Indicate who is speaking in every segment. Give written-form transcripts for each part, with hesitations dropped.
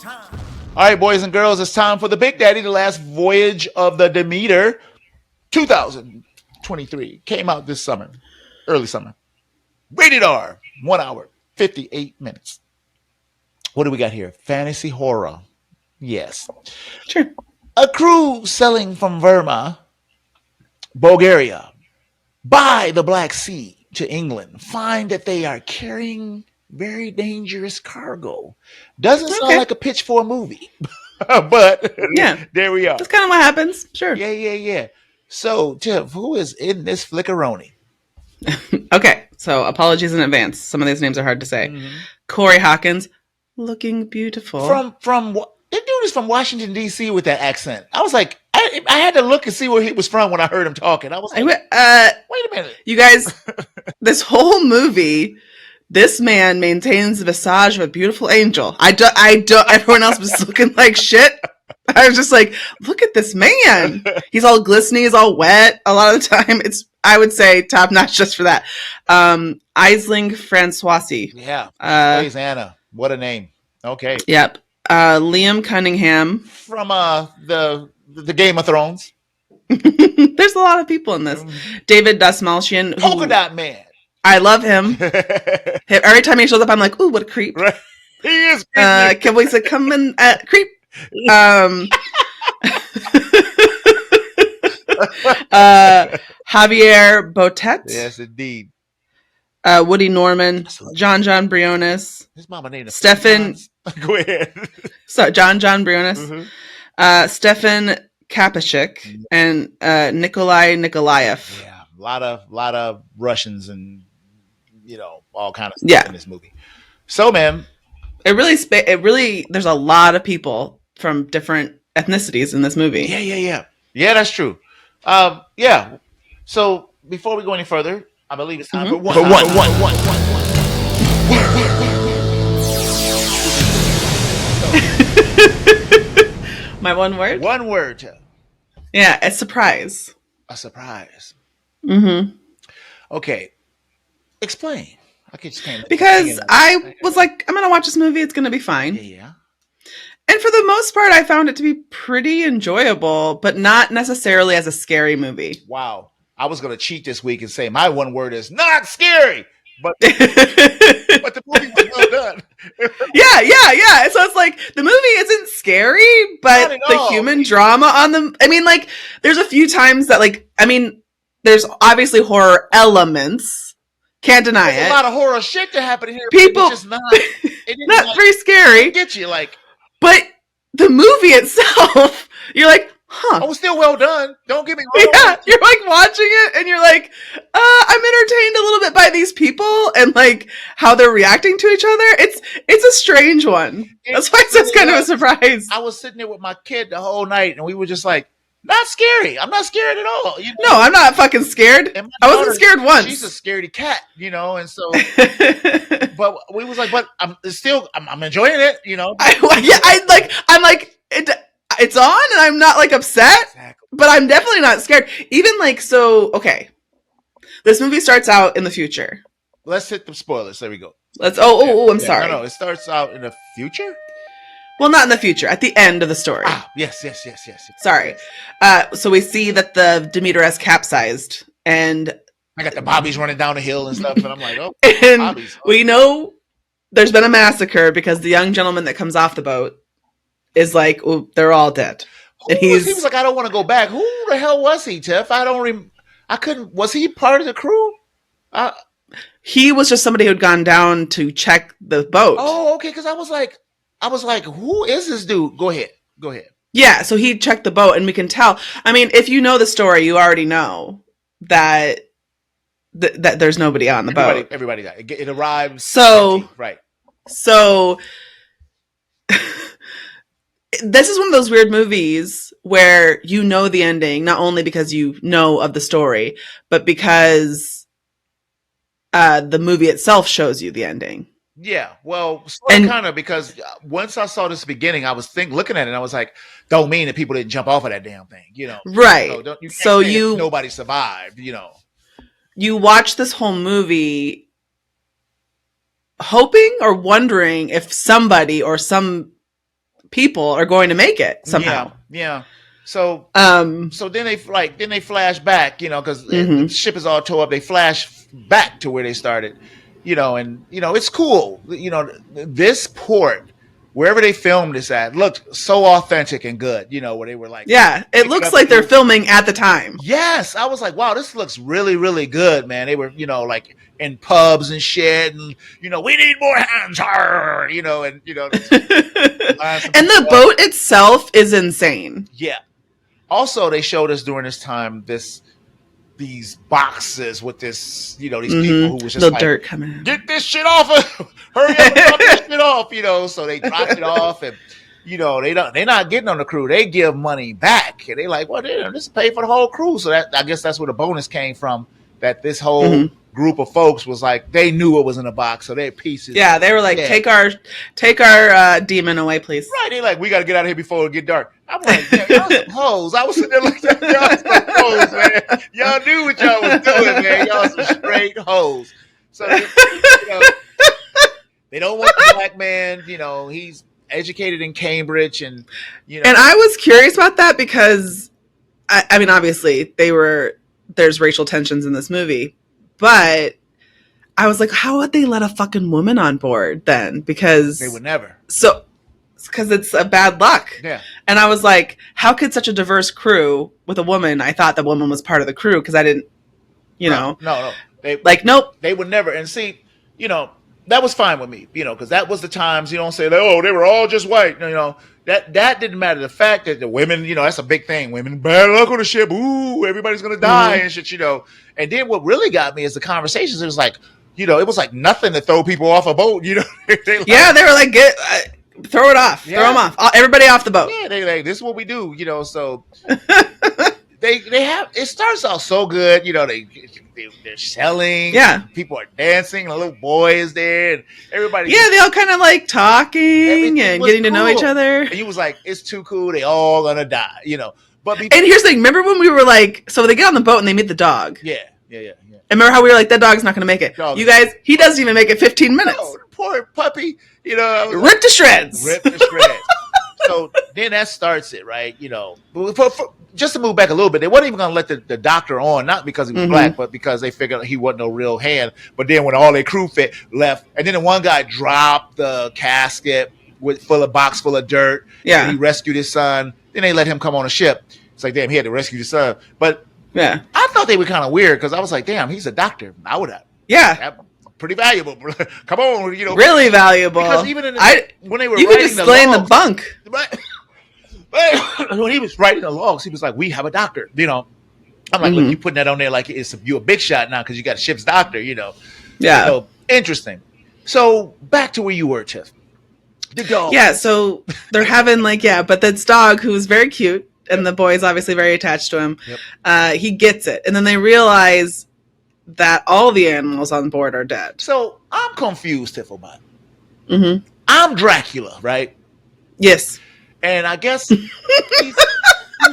Speaker 1: All right, boys and girls, it's time for the Big Daddy, the last voyage of the Demeter, 2023. Came out this summer, early summer. Rated R, 1 hour, 58 minutes. What do we got here? Fantasy horror. Yes.
Speaker 2: Sure.
Speaker 1: A crew sailing from Verma, Bulgaria, by the Black Sea to England find that they are carrying very dangerous cargo. Doesn't sound like a pitch for a movie, but
Speaker 2: yeah,
Speaker 1: there we are.
Speaker 2: That's kind of what happens. Sure.
Speaker 1: Yeah. So, Tiff, who is in this flickeroni?
Speaker 2: Okay, so apologies in advance. Some of these names are hard to say. Mm-hmm. Corey Hawkins, looking beautiful.
Speaker 1: From that dude is from Washington D.C. with that accent. I was like, I had to look and see where he was from when I heard him talking. I was like, wait a minute,
Speaker 2: you guys. This whole movie, this man maintains the visage of a beautiful angel. I don't. Everyone else was looking like shit. I was just like, look at this man. He's all glistening. He's all wet. A lot of the time, I would say top notch just for that. Aisling Françoisi.
Speaker 1: Yeah. Plays Anna. What a name. Okay.
Speaker 2: Yep. Liam Cunningham.
Speaker 1: From the Game of Thrones.
Speaker 2: There's a lot of people in this. David Dastmalchian.
Speaker 1: Polka Dot Man.
Speaker 2: I love him. Every time he shows up, I'm like, ooh, what a creep.
Speaker 1: Right. He is creepy.
Speaker 2: Can't wait to come in creep. Javier Botet.
Speaker 1: Yes, indeed.
Speaker 2: Woody Norman. John Briones.
Speaker 1: His mama named
Speaker 2: Stefan.
Speaker 1: Go ahead.
Speaker 2: So John Briones. Mm-hmm. Stefan Kapachik and Nikolai Nikolaev.
Speaker 1: Yeah, a lot of Russians and all kind of stuff in this movie. So, man,
Speaker 2: it really there's a lot of people from different ethnicities in this movie.
Speaker 1: Yeah, that's true. Yeah. So before we go any further, I believe it's time for one.
Speaker 2: My one word?
Speaker 1: One word.
Speaker 2: Yeah, a surprise.
Speaker 1: A surprise.
Speaker 2: Mm-hmm.
Speaker 1: Okay. Explain.
Speaker 2: Because I was like, I'm going to watch this movie. It's going to be fine.
Speaker 1: Yeah.
Speaker 2: And for the most part, I found it to be pretty enjoyable, but not necessarily as a scary movie.
Speaker 1: Wow. I was going to cheat this week and say my one word is not scary, but the movie was well done.
Speaker 2: Yeah. So it's like the movie isn't scary, but the human drama on them. I mean, like, there's a few times that, there's obviously horror elements. Can't deny it.
Speaker 1: There's a lot of horror shit to happen here.
Speaker 2: People,
Speaker 1: it's just not
Speaker 2: very scary.
Speaker 1: Get you
Speaker 2: but the movie itself, you're like, huh?
Speaker 1: Oh, it's still well done. Don't get me wrong.
Speaker 2: Yeah, you're like watching it, and you're like, I'm entertained a little bit by these people and like how they're reacting to each other. It's a strange one. That's why it's kind of a surprise.
Speaker 1: I was sitting there with my kid the whole night, and we were just like, not scary. I'm not scared at all.
Speaker 2: No, I'm not fucking scared. I wasn't scared once.
Speaker 1: She's a scaredy cat, and so. But we was like, but I'm enjoying it,
Speaker 2: I'm like it's on, and I'm not like upset, exactly. But I'm definitely not scared. Even okay, this movie starts out in the future.
Speaker 1: Let's hit the spoilers. There we go.
Speaker 2: I'm sorry.
Speaker 1: No, it starts out in the future.
Speaker 2: Well, not in the future. At the end of the story.
Speaker 1: Yes.
Speaker 2: Sorry. So we see that the Demeter has capsized, and
Speaker 1: I got the bobbies running down the hill and stuff, and I'm like, oh.
Speaker 2: And bobbies. We know there's been a massacre because the young gentleman that comes off the boat is like, oh, they're all dead.
Speaker 1: He was like, I don't want to go back. Who the hell was he, Tiff? I couldn't. Was he part of the crew?
Speaker 2: He was just somebody who'd gone down to check the boat.
Speaker 1: Oh, okay. Because I was like, who is this dude? Go ahead.
Speaker 2: Yeah, so he checked the boat, and we can tell. I mean, if you know the story, you already know that there's nobody on the boat.
Speaker 1: Everybody died. It arrives.
Speaker 2: So
Speaker 1: empty. Right.
Speaker 2: So this is one of those weird movies where you know the ending, not only because you know of the story, but because the movie itself shows you the ending.
Speaker 1: Yeah, well, kind of, because once I saw this beginning, I was looking at it, and I was like, don't mean that people didn't jump off of that damn thing,
Speaker 2: Right.
Speaker 1: So nobody survived,
Speaker 2: You watch this whole movie hoping or wondering if somebody or some people are going to make it somehow.
Speaker 1: Yeah. So then they flash back, because the ship is all tore up. They flash back to where they started, and it's cool. This port, wherever they filmed this at, looked so authentic and good. Where they were like,
Speaker 2: it looks like they're filming at the time.
Speaker 1: Yes, I was like, wow, this looks really, really good, man. They were, like in pubs and shit, and we need more hands, and
Speaker 2: and the boat itself is insane.
Speaker 1: Yeah. Also, they showed us during this time these boxes with this, these people who was just
Speaker 2: little dirt coming in.
Speaker 1: Get this shit off! Hurry up and drop this shit off! So they dropped it off, and they're not getting on the crew. They give money back, and they like, well, this is pay for the whole crew. So I guess that's where the bonus came from. That this whole group of folks was like, they knew what was in the box, so they're pieces.
Speaker 2: Yeah, they were like, take our demon away, please.
Speaker 1: Right, they like, we got to get out of here before it get dark. I'm like, y'all some hoes. I was sitting there like, y'all some hoes, man. Y'all knew what y'all was doing, man. Y'all some straight hoes. So they don't want the black man. He's educated in Cambridge, and
Speaker 2: And I was curious about that because, I mean, obviously there's racial tensions in this movie, but I was like, how would they let a fucking woman on board then? Because
Speaker 1: they would never.
Speaker 2: So, because it's a bad luck.
Speaker 1: Yeah.
Speaker 2: And I was like, how could such a diverse crew with a woman? I thought the woman was part of the crew because I didn't,
Speaker 1: No.
Speaker 2: Nope.
Speaker 1: They would never. And see, that was fine with me, because that was the times, say, oh, they were all just white, that didn't matter. The fact that the women, that's a big thing. Women, bad luck on the ship. Ooh, everybody's going to die and shit, And then what really got me is the conversations. It was like, it was like nothing to throw people off a boat, they were
Speaker 2: like, throw it off. Yeah. Throw them off. Everybody off the boat.
Speaker 1: Yeah, they like, this is what we do, so they have, it starts out so good, they're selling.
Speaker 2: Yeah.
Speaker 1: People are dancing. A little boy is there. And everybody.
Speaker 2: Yeah, they all kind of like talking and getting to know each other.
Speaker 1: And he was like, it's too cool. They all gonna die, But
Speaker 2: and here's the thing. Remember when we were like, so they get on the boat and they meet the dog.
Speaker 1: Yeah.
Speaker 2: And remember how we were like, that dog's not going to make it. You guys, he doesn't even make it 15 minutes.
Speaker 1: No, poor puppy.
Speaker 2: Ripped to shreds.
Speaker 1: So then that starts it, right? Just to move back a little bit, they weren't even going to let the doctor on, not because he was black, but because they figured he wasn't no real hand. But then when all their crew left, and then the one guy dropped the casket box full of dirt.
Speaker 2: Yeah.
Speaker 1: He rescued his son. Then they let him come on a ship. It's like, damn, he had to rescue his son. But
Speaker 2: yeah,
Speaker 1: I thought they were kind of weird because I was like, damn, he's a doctor. I would have.
Speaker 2: Yeah.
Speaker 1: Pretty valuable. Come on,
Speaker 2: really valuable.
Speaker 1: Because even when they were
Speaker 2: you
Speaker 1: writing
Speaker 2: could just lay in the bunk.
Speaker 1: When he was writing the logs, he was like, "We have a doctor." I'm like, "Look, you putting that on there like you a big shot now because you got a ship's doctor." Yeah. So, interesting. So back to where you were, Tiff. The dog.
Speaker 2: Yeah. So they're having but this dog who's very cute, and the boy's obviously very attached to him.
Speaker 1: Yep.
Speaker 2: He gets it, and then they realize that all the animals on board are dead.
Speaker 1: So I'm confused, Tifflebot. I'm Dracula, right?
Speaker 2: Yes.
Speaker 1: And I guess he's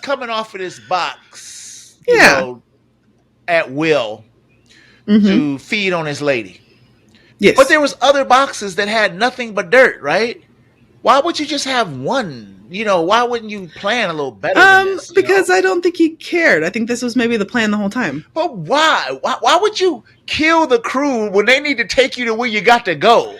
Speaker 1: coming off of this box, at will to feed on his lady.
Speaker 2: Yes.
Speaker 1: But there was other boxes that had nothing but dirt, right? Why would you just have one? Why wouldn't you plan a little better than this?
Speaker 2: Because I don't think he cared. I think this was maybe the plan the whole time.
Speaker 1: But why? Why would you kill the crew when they need to take you to where you got to go?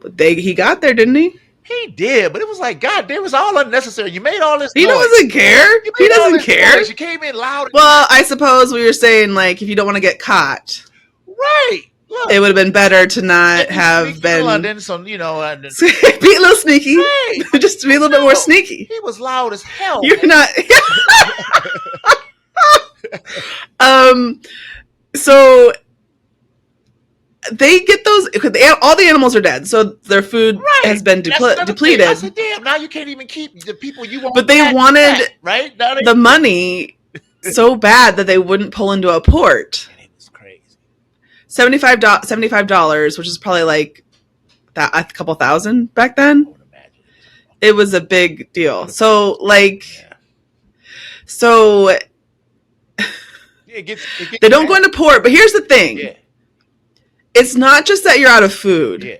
Speaker 2: But he got there, didn't he?
Speaker 1: He did, but it was like, God, it was all unnecessary. You made all this noise.
Speaker 2: He doesn't care. He doesn't care.
Speaker 1: Noise. You came in loud.
Speaker 2: Well, I suppose we were saying, if you don't want to get caught.
Speaker 1: Right. Look,
Speaker 2: it would have been better to not have been
Speaker 1: London, so be
Speaker 2: a little sneaky,
Speaker 1: right.
Speaker 2: Just to be a little bit more sneaky.
Speaker 1: He was loud as hell.
Speaker 2: You're not. So they get those. All the animals are dead, so their food has been depleted.
Speaker 1: I said, damn, now you can't even keep the people you want.
Speaker 2: But they wanted
Speaker 1: right
Speaker 2: the money so bad that they wouldn't pull into a port. $75, which is probably that a couple thousand back then. It was a big deal. So they don't go into port. But here's the thing: it's not just that you're out of food.
Speaker 1: Yeah,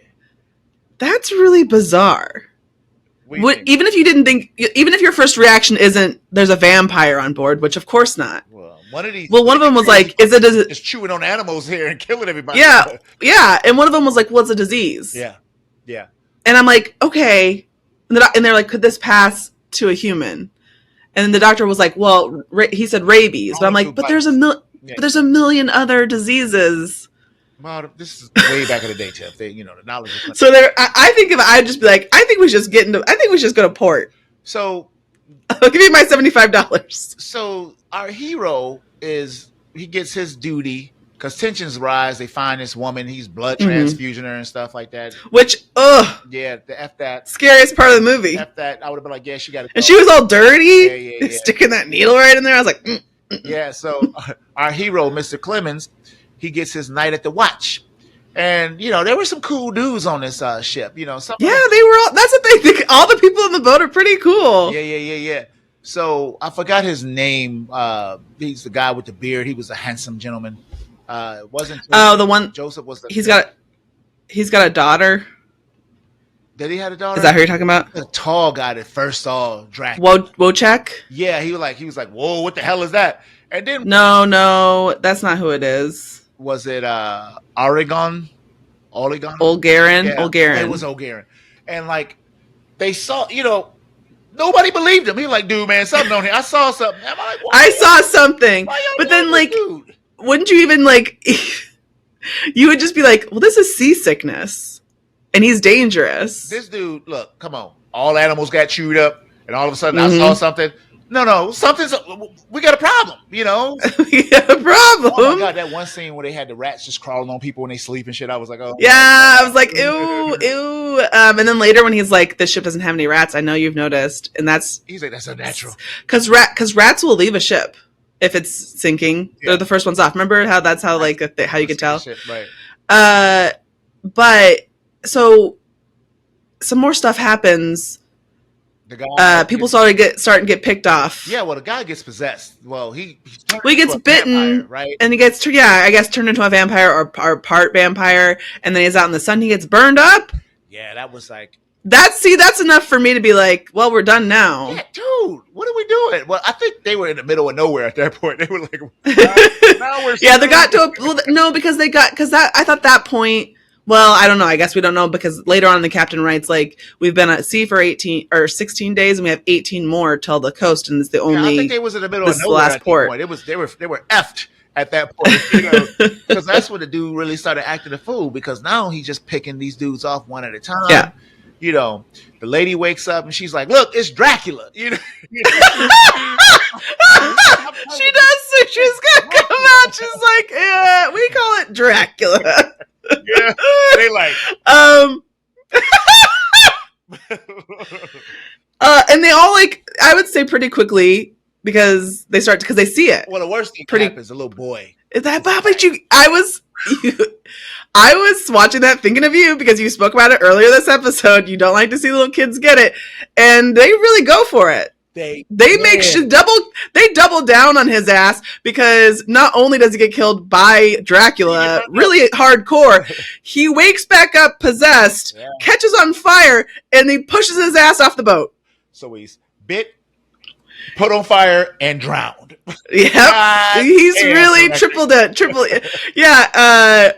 Speaker 2: that's really bizarre.
Speaker 1: What do you think?
Speaker 2: Even if you didn't think, even if your first reaction isn't there's a vampire on board, which of course not.
Speaker 1: Well, one of these.
Speaker 2: Well, one of them was like, "Is it
Speaker 1: just chewing on animals here and killing everybody?"
Speaker 2: Yeah, and one of them was like, "What's a disease?"
Speaker 1: Yeah.
Speaker 2: And I'm like, okay, and they're like, "Could this pass to a human?" And then the doctor was like, "Well, he said rabies," but I'm like, "But there's a million other diseases."
Speaker 1: Well, this is way back in the day, Jeff. The knowledge.
Speaker 2: So I think if I'd just be like, I think we should just go to port.
Speaker 1: So
Speaker 2: I'll give you my $75.
Speaker 1: So our hero he gets his duty because tensions rise. They find this woman. He's blood transfusion her and stuff like that.
Speaker 2: Which,
Speaker 1: yeah, the F that
Speaker 2: scariest part of the movie.
Speaker 1: F that. I would have been like, yeah, she got it.
Speaker 2: And she was all dirty. Yeah. Sticking that needle right in there. I was like,
Speaker 1: Yeah. So our hero, Mr. Clemens, he gets his night at the watch. And, there were some cool dudes on this ship. They were all,
Speaker 2: that's what they think. All the people in the boat are pretty cool.
Speaker 1: Yeah. So I forgot his name. He's the guy with the beard. He was a handsome gentleman. Wasn't Joseph,
Speaker 2: the one
Speaker 1: Joseph was the.
Speaker 2: He's got a daughter.
Speaker 1: Did he have a daughter?
Speaker 2: Is that who you're talking about?
Speaker 1: The tall guy that first saw Dracula.
Speaker 2: Wojciech?
Speaker 1: Yeah, he was like, whoa, what the hell is that? And then
Speaker 2: no, that's not who it is.
Speaker 1: Was it Oregon?
Speaker 2: Olgarin?
Speaker 1: Yeah,
Speaker 2: Olgarin.
Speaker 1: It was Olgarin. And they saw, nobody believed him. He was like, dude, man, something on here. I saw something. I'm like,
Speaker 2: I saw something. But then
Speaker 1: dude?
Speaker 2: Wouldn't you even you would just be like, well, this is seasickness. And he's dangerous.
Speaker 1: This dude, look, come on. All animals got chewed up, and all of a sudden I saw something. No, we got a problem,
Speaker 2: We got a problem.
Speaker 1: Oh my God, that one scene where they had the rats just crawling on people when they sleep and shit. I was like, oh.
Speaker 2: Yeah, I was like, ew. And then later when he's like, this ship doesn't have any rats, I know you've noticed. And
Speaker 1: he's like, that's unnatural.
Speaker 2: Because rats will leave a ship if it's sinking. Yeah. They're the first ones off. Remember how that's how how you could tell?
Speaker 1: Shit, right.
Speaker 2: But so some more stuff happens. The guy people starting to get picked off.
Speaker 1: Yeah, well, the guy gets possessed. Well, he
Speaker 2: gets bitten,
Speaker 1: vampire, right?
Speaker 2: And he gets I guess turned into a vampire or part vampire, and then he's out in the sun. He gets burned up.
Speaker 1: Yeah, that was like
Speaker 2: that's enough for me to be like, well, we're done now.
Speaker 1: Yeah, dude, what are we doing? Well, I think they were in the middle of nowhere at that point. They were like, now we're
Speaker 2: yeah, they got to no because I thought that point. Well, I don't know. I guess we don't know because later on the captain writes we've been at sea for 18 or 16 days and we have 18 more till the coast and it's the only.
Speaker 1: I think they was in the middle of nowhere last at port. Point. It was they were effed at that point, because that's when the dude really started acting a fool because now he's just picking these dudes off one at a time.
Speaker 2: Yeah.
Speaker 1: The lady wakes up and she's like, "Look, it's Dracula."
Speaker 2: She does. So she's gonna come out. She's like, "Yeah, we call it Dracula."
Speaker 1: Yeah, they like.
Speaker 2: And they all I would say pretty quickly because they see it.
Speaker 1: Well, the worst thing happens, a little boy.
Speaker 2: Is that but I was watching that thinking of you because you spoke about it earlier this episode. You don't like to see little kids get it, and they really go for it. They double down on his ass because not only does he get killed by Dracula, really hardcore, he wakes back up possessed, catches on fire, and he pushes his ass off the boat.
Speaker 1: So he's bit, put on fire, and drowned.
Speaker 2: Yeah, he's really triple. Yeah,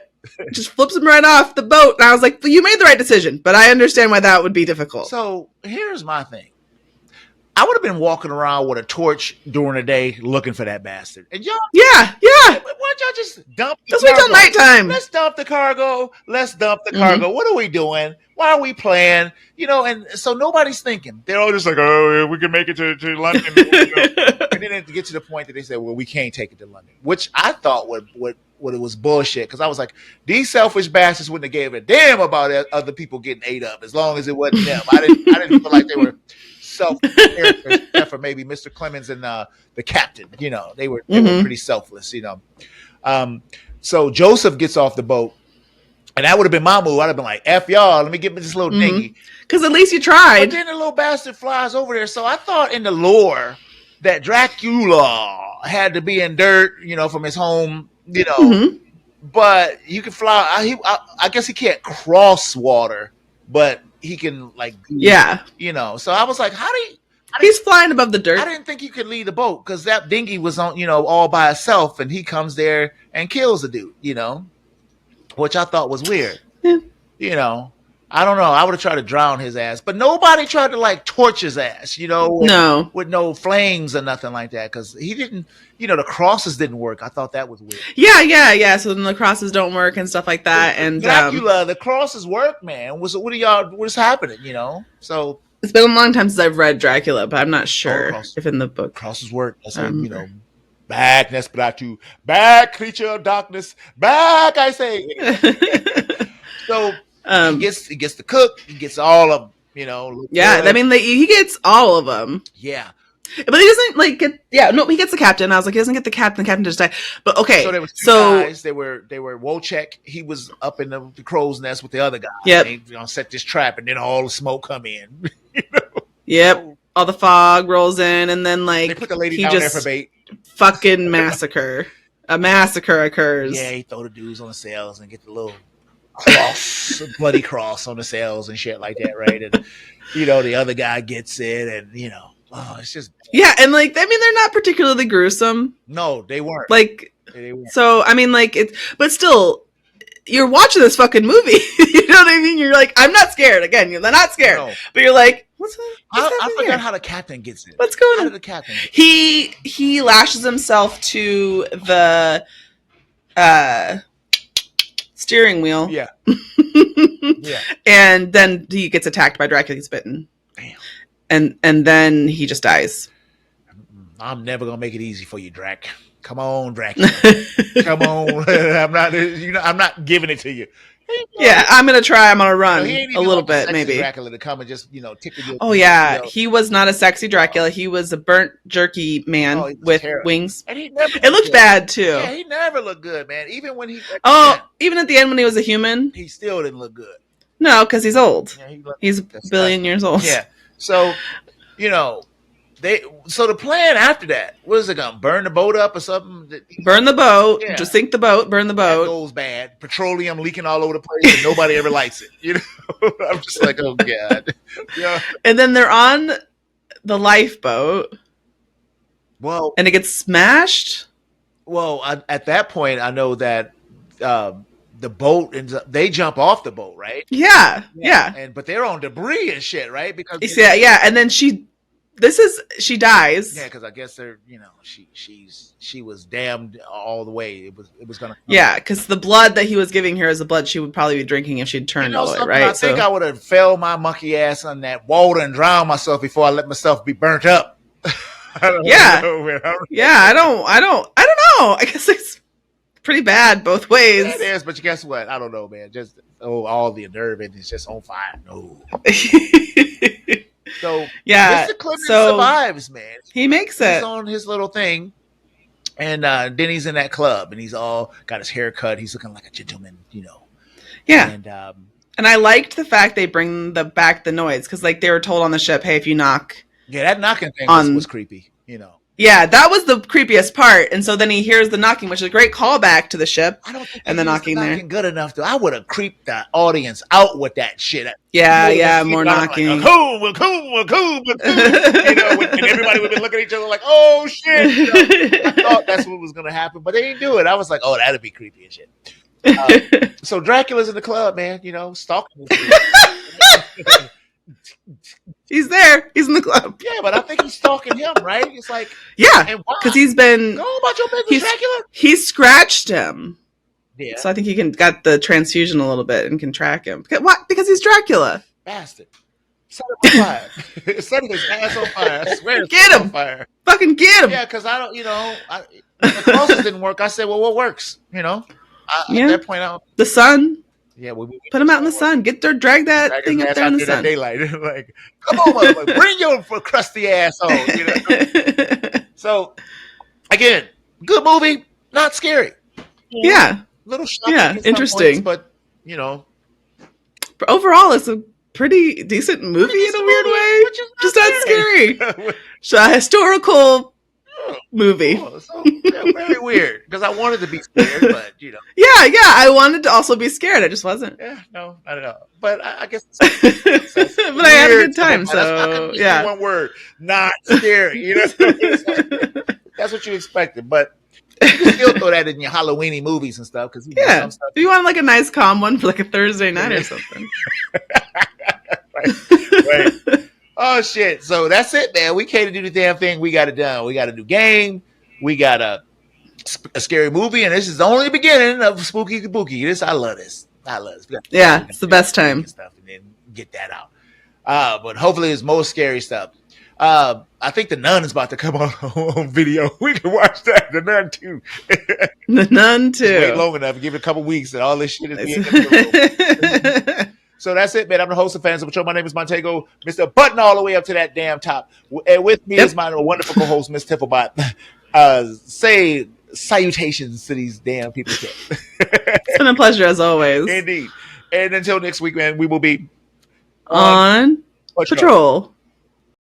Speaker 2: just flips him right off the boat. And I was like, well, you made the right decision, but I understand why that would be difficult.
Speaker 1: So here's my thing. I would have been walking around with a torch during the day looking for that bastard. And y'all,
Speaker 2: yeah.
Speaker 1: Why don't y'all just dump the
Speaker 2: cargo? Let's wait till nighttime.
Speaker 1: Let's dump the cargo. What are we doing? Why are we playing? And so nobody's thinking. They're all just like, oh, we can make it to London. And then they get to the point that they say, well, we can't take it to London, which I thought what it was bullshit. Because I was like, these selfish bastards wouldn't have gave a damn about other people getting ate up as long as it wasn't them. I didn't feel like they were selfish characters, except for maybe Mr. Clemens and the captain. They were pretty selfless. So Joseph gets off the boat, and that would have been my move. I'd have been like, "F y'all, let me get this little dinghy."
Speaker 2: Because at least you tried.
Speaker 1: But then the little bastard flies over there. So I thought in the lore that Dracula had to be in dirt, from his home, But you can fly. I guess he can't cross water, but he can like,
Speaker 2: Yeah.
Speaker 1: you know. So I was like,
Speaker 2: He's flying above the
Speaker 1: I
Speaker 2: dirt.
Speaker 1: didn't think he could lead the boat because that dinghy was on, you know, all by itself, and he comes there and kills the dude, you know, which I thought was weird.
Speaker 2: Yeah.
Speaker 1: You know, I don't know. I would have tried to drown his ass, but nobody tried to like torch his ass, you know,
Speaker 2: No.
Speaker 1: with no flames or nothing like that, because he didn't, you know, the crosses didn't work. I thought that was weird.
Speaker 2: Yeah. So then the crosses don't work and stuff like that. And
Speaker 1: Dracula, the crosses work, man. What are y'all? What's happening? You know, so
Speaker 2: it's been a long time since I've read Dracula, but I'm not sure if in the book
Speaker 1: crosses work. That's what, you know. Back, Nesperatu, back, creature of darkness, back, I say. So he gets the cook. He gets all of them, you know.
Speaker 2: Yeah, I mean, he gets all of them.
Speaker 1: Yeah.
Speaker 2: But he doesn't like get. Yeah, no, he gets the captain. I was like, he doesn't get the captain. The captain just died. But okay,
Speaker 1: so there was two guys. They were Wojciech. He was up in the crow's nest with the other guy.
Speaker 2: Yep.
Speaker 1: They gonna set this trap, and then all the smoke come in. You know?
Speaker 2: Yep. So, all the fog rolls in, and then like
Speaker 1: they put the lady down there for bait.
Speaker 2: Fucking massacre. A massacre occurs.
Speaker 1: Yeah, he throw the dudes on the sails and get the little cross, bloody cross on the sails and shit like that, right? And you know, the other guy gets it, and you know, oh, it's just
Speaker 2: and like I mean, they're not particularly gruesome.
Speaker 1: No, they weren't.
Speaker 2: Like,
Speaker 1: they weren't.
Speaker 2: So I mean, like it's, but still, you're watching this fucking movie. You know what I mean? You're like, I'm not scared. Again, you're not scared, but you're like, what's
Speaker 1: I forgot how the captain gets it.
Speaker 2: What's going on?
Speaker 1: How did the captain get
Speaker 2: it? He lashes himself to the steering wheel.
Speaker 1: Yeah.
Speaker 2: Yeah. And then he gets attacked by Dracula. He's bitten. Damn. And then he just dies.
Speaker 1: I'm never gonna make it easy for you, Drac. Come on, Dracula. Come on. I'm not giving it to you.
Speaker 2: Yeah, I'm gonna try. I'm gonna run a little bit, maybe.
Speaker 1: Dracula to come and just tickle you.
Speaker 2: Oh yeah, you know. He was not a sexy Dracula. He was a burnt jerky man with wings. And it looked bad too.
Speaker 1: Yeah, he never looked good, man. Even when
Speaker 2: even at the end when he was a human,
Speaker 1: he still didn't look good.
Speaker 2: No, because he's old. Yeah, he's a billion years old.
Speaker 1: Yeah. So, you know, so the plan after that, what is it gonna burn the boat up or something?
Speaker 2: Burn the boat, just sink the boat, burn the boat.
Speaker 1: That goes bad. Petroleum leaking all over the place, and nobody ever likes it. You know, I'm just like, oh god. Yeah.
Speaker 2: And then they're on the lifeboat.
Speaker 1: Well,
Speaker 2: and it gets smashed.
Speaker 1: Well, at that point, I know that the boat they jump off the boat, right?
Speaker 2: Yeah.
Speaker 1: But they're on debris and shit, right? Because
Speaker 2: and then she dies.
Speaker 1: Yeah, because I guess they're, you know, she was damned all the way. It was gonna.
Speaker 2: Yeah, because the blood that he was giving her is the blood she would probably be drinking if she'd turned all the way, right?
Speaker 1: I think I would have fell my monkey ass on that water and drowned myself before I let myself be burnt up. I don't
Speaker 2: know. I guess it's pretty bad both ways.
Speaker 1: Yeah, it is, but guess what? I don't know, man. Just all the nerve is just on fire. No. So Mr. Clemens survives, man.
Speaker 2: He makes it.
Speaker 1: He's on his little thing, and then he's in that club, and he's all got his hair cut. He's looking like a gentleman, you know.
Speaker 2: Yeah. And I liked the fact they bring back the noise because, like, they were told on the ship, "Hey, if you knock."
Speaker 1: Yeah, that knocking thing was creepy, you know.
Speaker 2: Yeah, that was the creepiest part. And so then he hears the knocking, which is a great callback to the ship.
Speaker 1: I don't think
Speaker 2: and the knocking there.
Speaker 1: Good enough though. I would have creeped the audience out with that shit.
Speaker 2: Yeah, more knocking.
Speaker 1: Like, we'll cool. You know, and everybody would be looking at each other like, "Oh shit!" You know? I thought that's what was gonna happen, but they didn't do it. I was like, "Oh, that'd be creepy and shit." So Dracula's in the club, man. You know, stalking.
Speaker 2: He's there. He's in the club.
Speaker 1: Yeah, but I think he's stalking him, right? It's like,
Speaker 2: because he's been
Speaker 1: go about your business, Dracula.
Speaker 2: He scratched him.
Speaker 1: Yeah.
Speaker 2: So I think he got the transfusion a little bit and can track him. What? Because he's Dracula.
Speaker 1: Bastard. Set him on fire. Set his ass on fire. I swear.
Speaker 2: Get him.
Speaker 1: On fire.
Speaker 2: Fucking get him.
Speaker 1: Yeah, because I don't, you know, the crosses didn't work. I said, well, what works? You know? At that point,
Speaker 2: the sun.
Speaker 1: Yeah,
Speaker 2: put him out in the sun. Drag that thing up there in the sun.
Speaker 1: Daylight. Like, come on, bring your crusty ass on. You know? So, again, good movie, not scary.
Speaker 2: Yeah,
Speaker 1: little shocking.
Speaker 2: Yeah, interesting,
Speaker 1: points, but you know,
Speaker 2: overall, it's a pretty decent movie in a weird way. Just not scary. So historical movie.
Speaker 1: Cool. So yeah, very weird because I wanted to be scared, but you know,
Speaker 2: Yeah, I wanted to also be scared. I just wasn't.
Speaker 1: yeah, no, I don't know. But I guess
Speaker 2: But
Speaker 1: success.
Speaker 2: I had a
Speaker 1: Weird
Speaker 2: good
Speaker 1: so
Speaker 2: time,
Speaker 1: far. That's I couldn't
Speaker 2: so
Speaker 1: just do
Speaker 2: yeah.
Speaker 1: one word. Not scary. You know, it's like, that's what you expected, but you can still throw that in your Halloweeny movies and stuff because you know
Speaker 2: Yeah.
Speaker 1: some stuff.
Speaker 2: If you want like a nice calm one for like a Thursday night or something.
Speaker 1: Right, right. Oh shit! So that's it, man. We can't do the damn thing. We got it done. We got a new game. We got a scary movie, and this is only the beginning of Spooky Kabuki. This I love this. I love this. We got
Speaker 2: Yeah, it's the best
Speaker 1: movie
Speaker 2: time.
Speaker 1: and stuff, and then get that out. But hopefully, it's more scary stuff. I think the Nun is about to come on video. We can watch that. The Nun too.
Speaker 2: The Nun
Speaker 1: Just wait
Speaker 2: too.
Speaker 1: long enough. Give it a couple weeks, and all this shit is being implemented. So that's it, man. I'm the host of Fans of Patrol. My name is Montego, Mr. Button all the way up to that damn top. And with me is
Speaker 2: Yep.
Speaker 1: my wonderful co-host, Miss Tipplebot. Say salutations to these damn people.
Speaker 2: It's been a pleasure as always.
Speaker 1: Indeed. And until next week, man, we will be
Speaker 2: On
Speaker 1: Patrol.
Speaker 2: patrol.